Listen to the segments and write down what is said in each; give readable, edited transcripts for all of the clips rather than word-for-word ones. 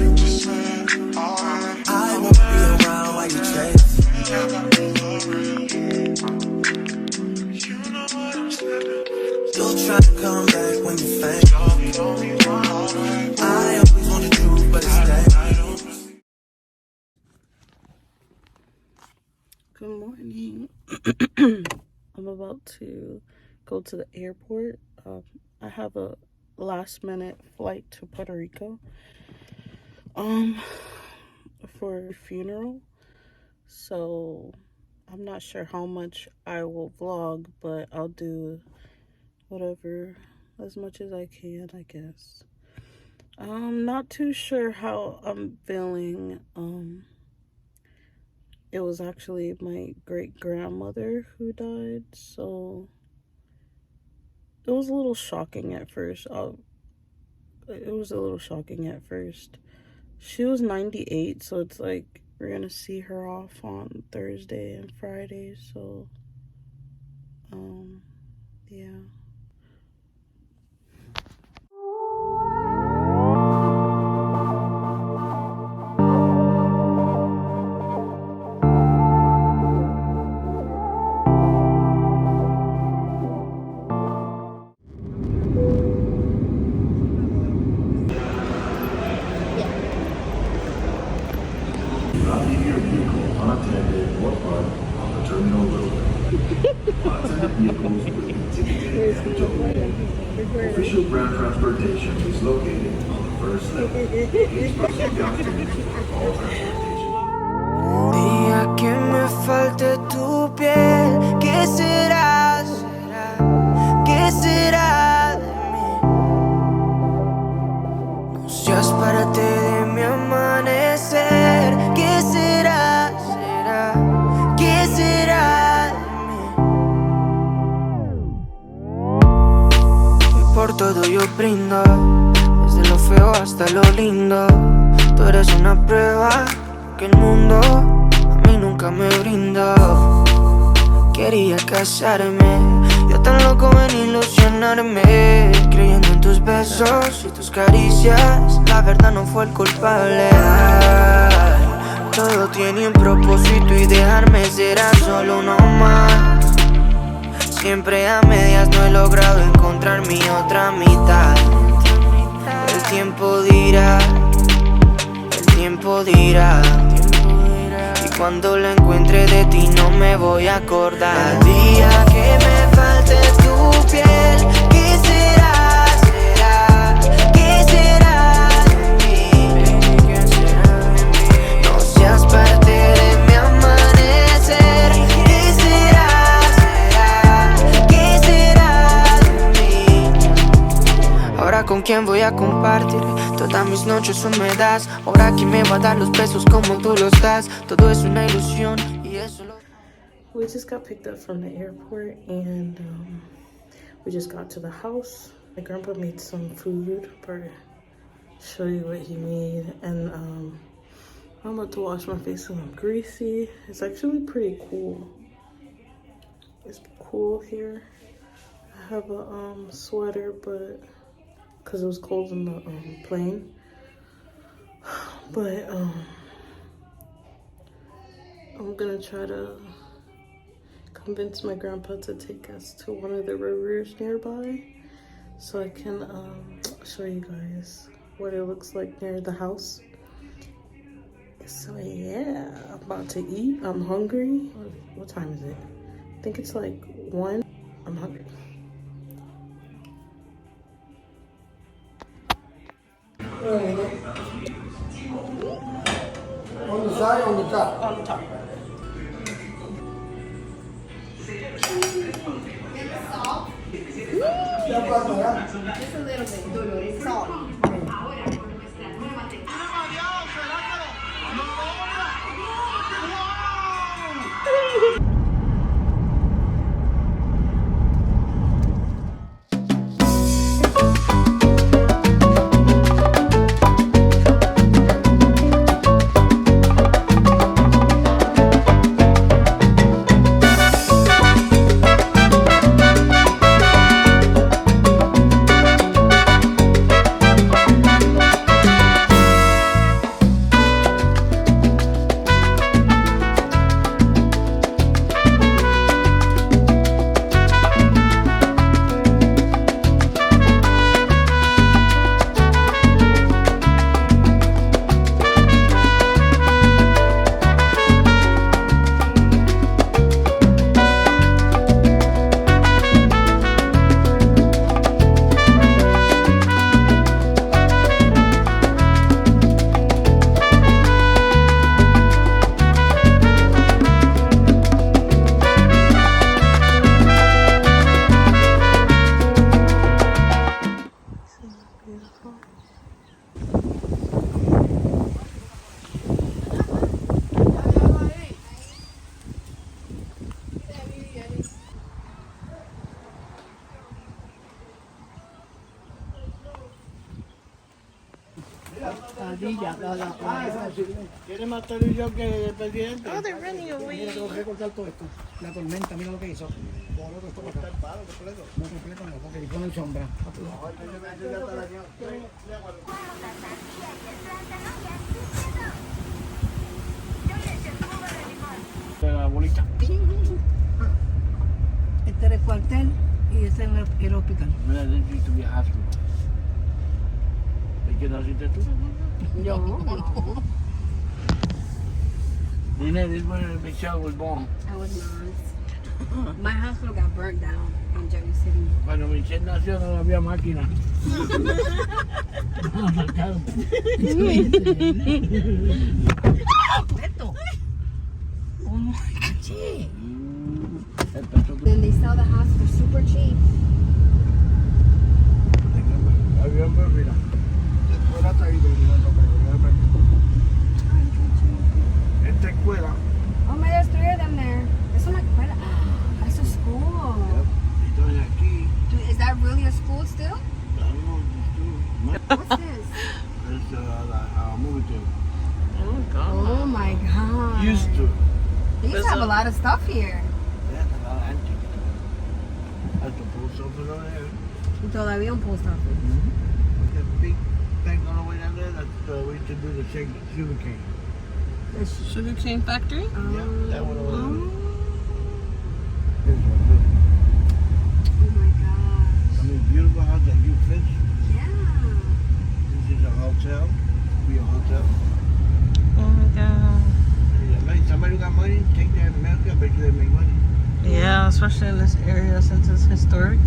I won't be around while you chase. You'll try to come back when you faint. I always want the truth, but it's dead. Good morning. I'm about to go to the airport. I have a last minute flight to Puerto Rico for a funeral. So I'm not sure how much I will vlog, but I'll do whatever, as much as I can, I guess. I'm not too sure how I'm feeling. It was actually my great-grandmother who died, so it was a little shocking at first. She was 98, so it's like we're gonna see her off on Thursday and Friday, so yeah. Not leave your vehicle unattended or parked on the terminal roadway. Unattended vehicles will continue to enter the official ground transportation is located on the first level. Please proceed downstairs for all transportation. Día que me falte tu piel, ¿qué será? ¿Qué será de mí? No seas parte de mi amanecer. ¿Qué será? ¿Qué será de mí? Y por todo yo brindo, desde lo feo hasta lo lindo. Tú eres una prueba que el mundo a mí nunca me brindó. Quería casarme, yo tan loco en ilusionarme, creyendo en tus besos y tus caricias. La verdad no fue el culpable. Ay, todo tiene un propósito y dejarme será solo uno más. Siempre a medias no he logrado encontrar mi otra mitad. El tiempo dirá, el tiempo dirá. Y cuando la encuentre de ti no me voy a acordar. El día que me falte tu piel, ¿qué será? ¿Qué será de mí? No seas parte de mi amanecer. ¿Qué será? ¿Qué será de mí? Ahora con quién voy a compartir todas mis noches húmedas. Ahora quién me va a dar los besos como tú los das. Todo es una ilusión y eso lo... We just got picked up from the airport and we just got to the house. My grandpa made some food, but show you what he made. And I'm about to wash my face because I'm greasy. It's actually pretty cool. It's cool here. I have a sweater, but because it was cold in the plane. But I'm gonna try to convince my grandpa to take us to one of the rivers nearby so I can show you guys what it looks like near the house. So yeah, I'm about to eat. I'm hungry. What time is it? I think it's like 1. I'm hungry. On the side or on the top? On the top. Just a little bit, Dolores, salt. Tiene más televisión que el presidente. Oh, they're running away. Mira, tengo que cortar todo esto. La tormenta, mira lo que hizo. Por otro, esto cortar el palo completo. No completo, no, porque le ponen sombra. La bolita. Este era el cuartel y ese era el hospital. Mira, tú viajaste. ¿De qué naciste tú? Yo. Dile, this is where Michelle was born. I was not. My hospital got burnt down in Jersey City. Cuando Michelle nació no había máquina. Beto. Oh my God. Gee. Then they sell the hospital super cheap. Avión, mira. Escuela está ahí, esta escuela. Oh my, there's 3 of them there. That's not quite. That's a school. Entonces aquí. Dude, is that really a school still? What's this? Es la movie theater. Oh, God. Oh my God. Used to. They used to have a lot of stuff here. Yeah, a lot of antiques. That's the post office over there. Y todavía un post office. The big thing on the way down there, that's we used to do the sugar cane. Sugar cane factory? Yeah, that one over there. Oh This one, look. my gosh. I mean, beautiful house that you fish. Yeah. This is a hotel. Be a hotel. Oh, my God. Yeah, man, somebody got money, take that in America, I bet you they make money. Yeah, especially in this area since it's historic.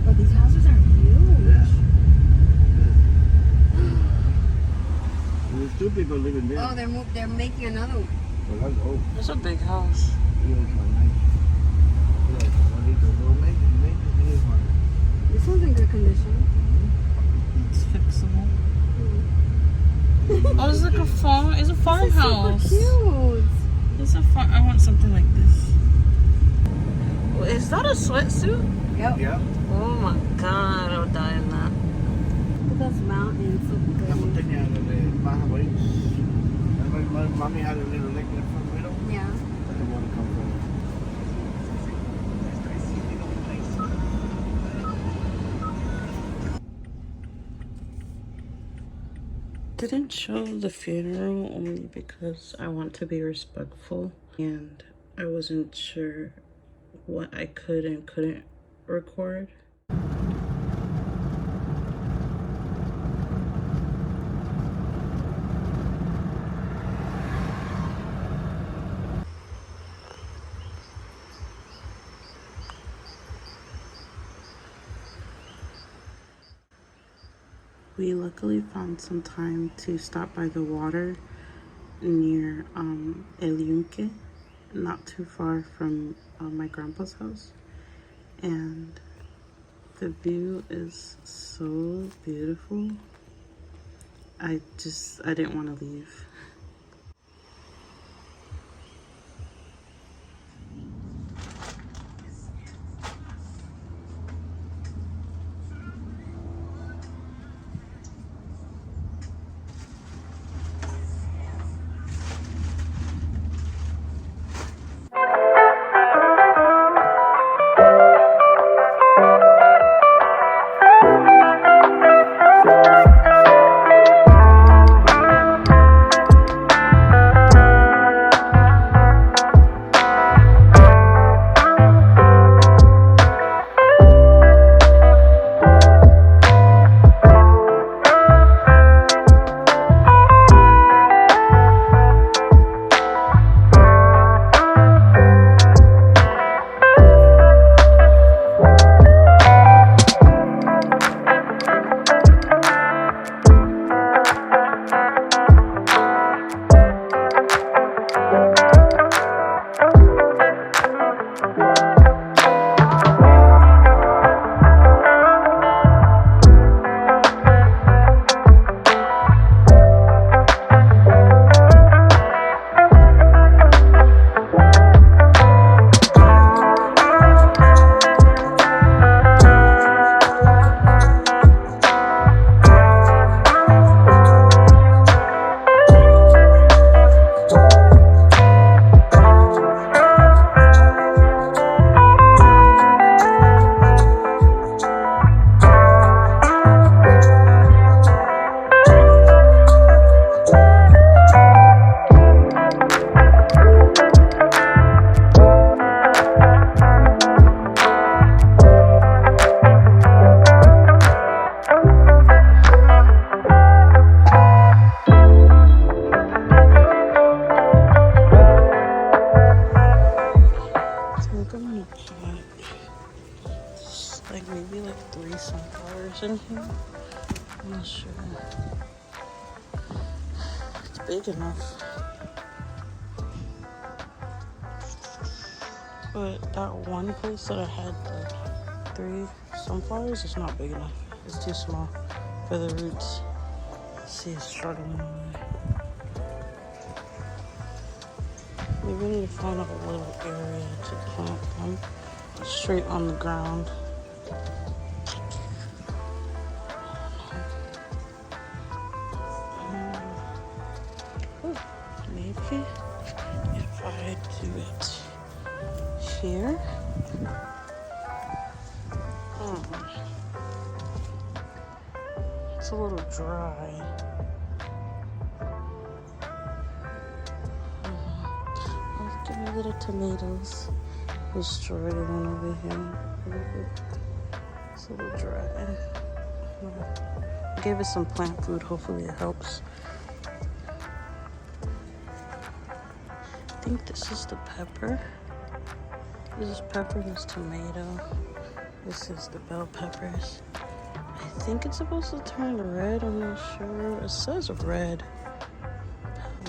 But these houses are huge. There's 2 people living there. Oh, they're making another one. Well, that's old. It's a big house. Yeah, it's nice. Yeah, it's one. This one's in good condition. It's fixable. Oh, it's like a farm. It's a farmhouse. Super cute. It's a farm. I want something like this. Is that a sweatsuit? Yep. Yeah. Oh my God, I would die in that. Look at those mountains. Look Estamos good. teniendo de pájaros. Remember, Mommy had a little lake in the front window? Yeah. That's the one that comes from. Didn't show the funeral only because I want to be respectful and I wasn't sure what I could and couldn't record. We luckily found some time to stop by the water near El Yunque, not too far from my grandpa's house. And the view is so beautiful. I didn't want to leave. in here. I'm not sure. It's big enough. But that one place that I had the 3 sunflowers is not big enough. It's too small for the roots. See, it's struggling over there. Maybe we need to find out a little area to plant them straight on the ground. Maybe if I do it here. It's a little dry. Let's give me little tomatoes. Destroyed it one over here. It's a little dry. I gave it some plant food. Hopefully it helps. I think this is the pepper. This is pepper, this is tomato. This is the bell peppers. I think it's supposed to turn red, I'm not sure. It says red.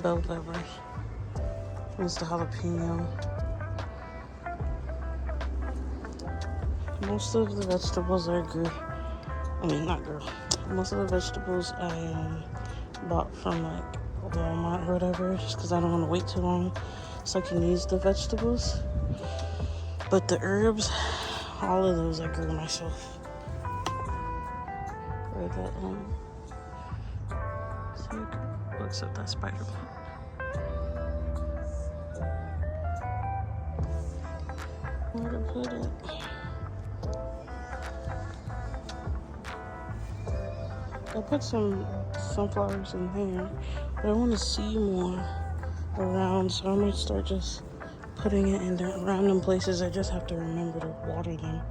Bell peppers. This is the jalapeno. Most of the vegetables I grew, most of the vegetables I bought from like Walmart or whatever, just because I don't want to wait too long so I can use the vegetables. But the herbs, all of those I grew myself. Or that, see, looks at that spider. Where to put it? I put some sunflowers in there, but I want to see more around, so I might start just putting it in the random places. I just have to remember to water them,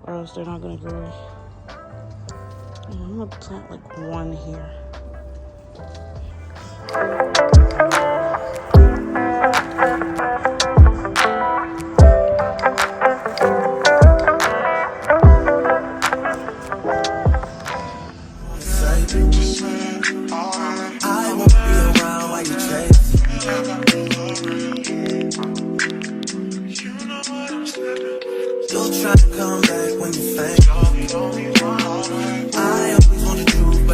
or else they're not gonna grow. And I'm gonna plant like one here.